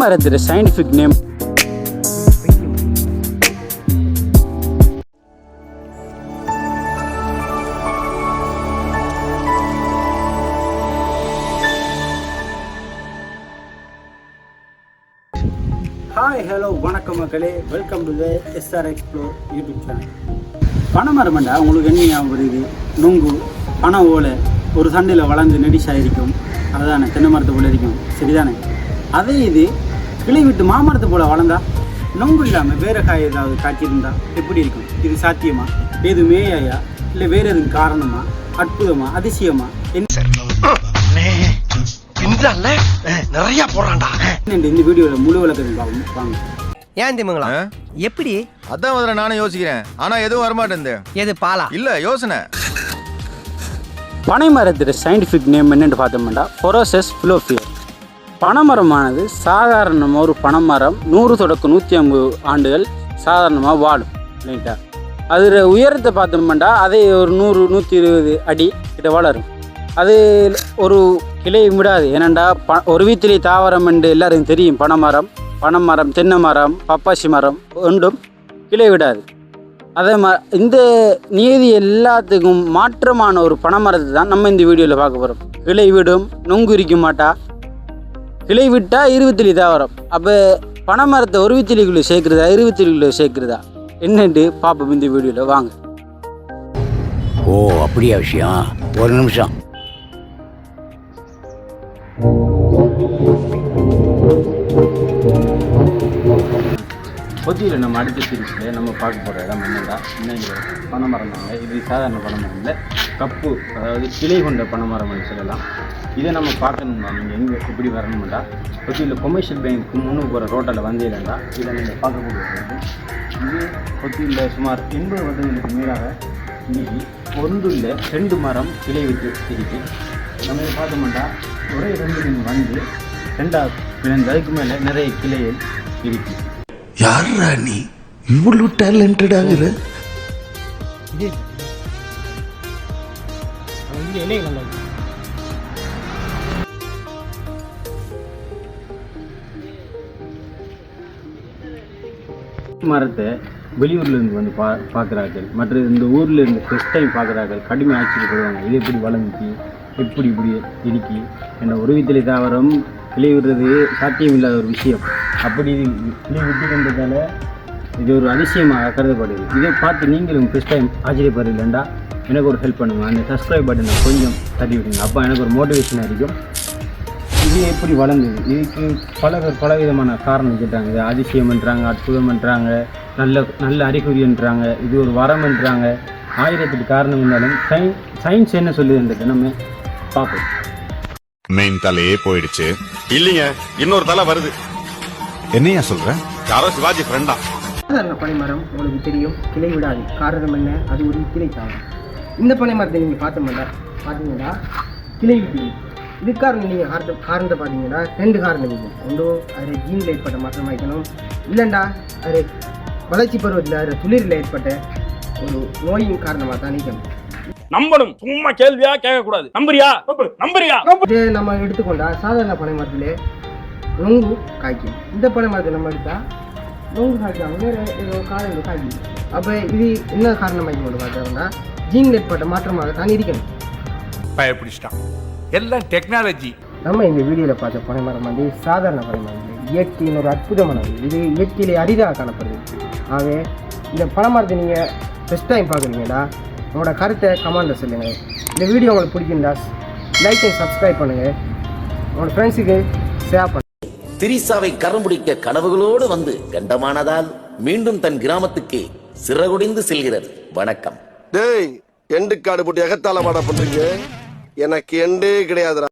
பனைமரத்தோட scientific name hi hello வணக்கம் மக்களே, welcome to the SR explore YouTube channel. பனைமரம்டா உங்களுக்கு என்ன ஞாபகம் வருது? நுங்கு பனை ஓலை ஒரு சண்டையில் வளர்ந்து நெடிஷாக இருக்கும், அதுதானே தென்னை மரத்தை போல் இருக்கும், சரிதானே? அதே இது கிளை விட்டு மாமரத்தை போல் வளர்ந்தா நொங்கு இல்லாமல் வேறு காய் ஏதாவது காய்ச்சிருந்தா எப்படி இருக்கும்? இது சாத்தியமா? எது மேயாயா இல்லை வேறு எதுவும் காரணமா? அற்புதமா? அதிசயமா? நிறைய போறான்டா. இந்த வீடியோல முழு விளக்கம் வாங்க. ஏன் திமுங்களா எப்படி? அதான் முதல்ல நானும் யோசிக்கிறேன், ஆனா எதுவும் வரமாட்டேன். எது பாலா? இல்ல யோசனை. பனைமரத்தோட சயின்டிஃபிக் நேம் என்னென்னு பார்த்தோம்னா ஃபொரோசஸ் ஃபிலோஃபியர். பனைமரமானது சாதாரணமாக ஒரு பனைமரம் 100 தொடக்கம் 150 ஆண்டுகள் சாதாரணமாக வாழும், ரைட்டா? அதில் உயரத்தை பார்த்தோம்னா அதே ஒரு 100-120 அடி கிட்ட வளரும். அது ஒரு கிளை விடாது. ஏனண்டா ஒரு வீட்டிலே தாவரம் என்று எல்லாருக்கும் தெரியும். பனைமரம், தென்னை மரம், பப்பாசி மரம் ஒன்றும் கிளை விடாது. அதே இந்த நியதி எல்லாத்துக்கும் மாற்றமான ஒரு பனைமரத்தை தான் நம்ம இந்த வீடியோவில் பார்க்க போகிறோம். கிளை விடும், நொங்கு இருக்க மாட்டா. கிளை விட்டால் 20 தாவரம். அப்போ பனைமரத்தை ஒரு வித்திலிக்குள்ளே சேர்க்குறதா 20 சேர்க்குறதா என்னென்று பார்ப்போம் இந்த வீடியோவில், வாங்க. ஓ அப்படியா விஷயம்? ஒரு நிமிஷம். பொத்தியில் நம்ம அடுத்த சீரீஸில் நம்ம பார்க்க போகிற இடம் என்னடா, என்னங்கிற பனைமரம் தாங்க. இது சாதாரண பனைமரம் இல்லை, கப்பு, அதாவது கிளை கொண்ட பனைமரம்னு சொல்லலாம். இதை நம்ம பார்க்கணும்னா நீங்கள் எங்கே எப்படி வரணும்டா, பொத்தியில் கொமர்ஷியல் பேங்க்கு முன்னுக்கு போகிற ரோட்டில் வந்தீங்கன்னா இதை நீங்கள் பார்க்கக்கூடிய இது பொத்தியில் சுமார் 80 வருடங்களுக்கு மேலாக இன்னைக்கு 1-2 மரம் கிளை விட்டு இருக்கு. நம்ம இதை பார்த்தோம்னா ஒரே 2 நீங்கள் வந்து 2ஆக பிறந்து அதுக்கு மேலே நிறைய கிளைகள் இருக்கு. யாரா நீ இவ்வளவு டேலண்டட் ஆகுற? மரத்தை வெளியூர்லேருந்து வந்து பார்க்குறார்கள், மற்ற இந்த ஊரில் இருந்து ஃபஸ்ட் டைம் பார்க்குறார்கள், கடுமை ஆச்சரியப்படுவாங்க. இது எப்படி வளர்ந்துச்சு, எப்படி இருக்கு என்ற ஒரு வித்திலை தாவரம் கிளை விடுறது சாத்தியம் இல்லாத ஒரு விஷயம். அப்படி இது கிளை விட்டு கொண்டதால் இது ஒரு அதிசயமாக கருதப்படுது. இதை பார்த்து நீங்களும் ஃபஸ்ட் டைம் ஆச்சரியப்படுறீங்களா? எனக்கு ஒரு ஹெல்ப் பண்ணுங்கள், அந்த சப்ஸ்கிரைப் பட்டனை கொஞ்சம் தட்டி விடுங்க. அப்போ எனக்கு ஒரு மோட்டிவேஷனாக இருக்கும். இது எப்படி வளர்ந்தது? இதுக்கு பல விதமான காரணம் கேட்டாங்க. இது அதிசயம்ன்றாங்க, அற்புதம்ன்றாங்க, நல்ல அறிகுறின்றாங்க, இது ஒரு வரம்ன்றாங்க. 1000 காரணம் இருந்தாலும் சயின்ஸ் என்ன சொல்லுதுன்றது நம்ம பார்ப்போம். மெயின் தலையே போயிடுச்சு. இல்லைங்க, இன்னொரு தலை வருது. என்னையா சொல்ற? யாரோ சிவாஜி ஃப்ரெண்டா. சாதாரண பனைமரம் உங்களுக்கு தெரியும், கிளை விடாது. காரணம் என்ன? அது ஒரு கிளை தாவரம். இந்த பனைமரத்தை நீங்கள் பார்த்தீங்கன்னா கிளை விட்டு. இது காரணம் நீங்கள் காரணத்தை பார்த்தீங்கன்னா 2 காரணம் இருக்குது. ஒன்று அது ஜீனில் ஏற்பட்ட மாற்றம் வைக்கணும், இல்லைண்டா அது வளர்ச்சி பருவத்தில் அது துளிரில் ஏற்பட்ட ஒரு நோயின் காரணமாக தான் நீக்கணும். நம்பணும், சும்மா கேள்வியா கேட்கக்கூடாது. நம்புறியா? நம்ம எடுத்துக்கொண்டா சாதாரண பனைமரத்திலே நொங்கு காய்க்கும். இந்த பனைமரத்தை நம்ம எடுத்தா நொங்கு காய்க்காம வேறு ஏதோ காரணம் காய்க்கும். அப்போ இது என்ன காரணம் கொண்டு பார்த்தோம்னா ஜீனில் ஏற்பட்ட மாற்றமாக தான் இருக்கணும். பயப்பிடிச்சிட்டான், எல்லாம் டெக்னாலஜி. நம்ம இந்த வீடியோவில் பார்த்த பனைமரம் வந்து சாதாரண பனைமரம் இல்லை, இயற்கையின் ஒரு அற்புதமானது. இது இயற்கையிலே அரிதாக காணப்படுது. ஆகவே இந்த பனைமரத்தை நீங்கள் ஃபஸ்ட் டைம் பார்க்குறீங்களா, உங்களோட கருத்தை கமெண்ட்டில் சொல்லுங்கள். இந்த வீடியோ உங்களுக்கு பிடிச்சிருந்தா லைக் அண்ட் சப்ஸ்கிரைப் பண்ணுங்கள், உங்களோட ஃப்ரெண்ட்ஸுக்கு ஷேர் பண்ணுங்கள். திரிசாவை கரம்பிடிக்க கனவுகளோடு வந்து கண்டமானதால் மீண்டும் தன் கிராமத்துக்கு சிறகுடிந்து செல்கிறது. வணக்கம். டேய், எண்டு காடு போட்டு எகத்தால மாட பண்றீங்க. எனக்கு எண்டே கிடையாதுடா.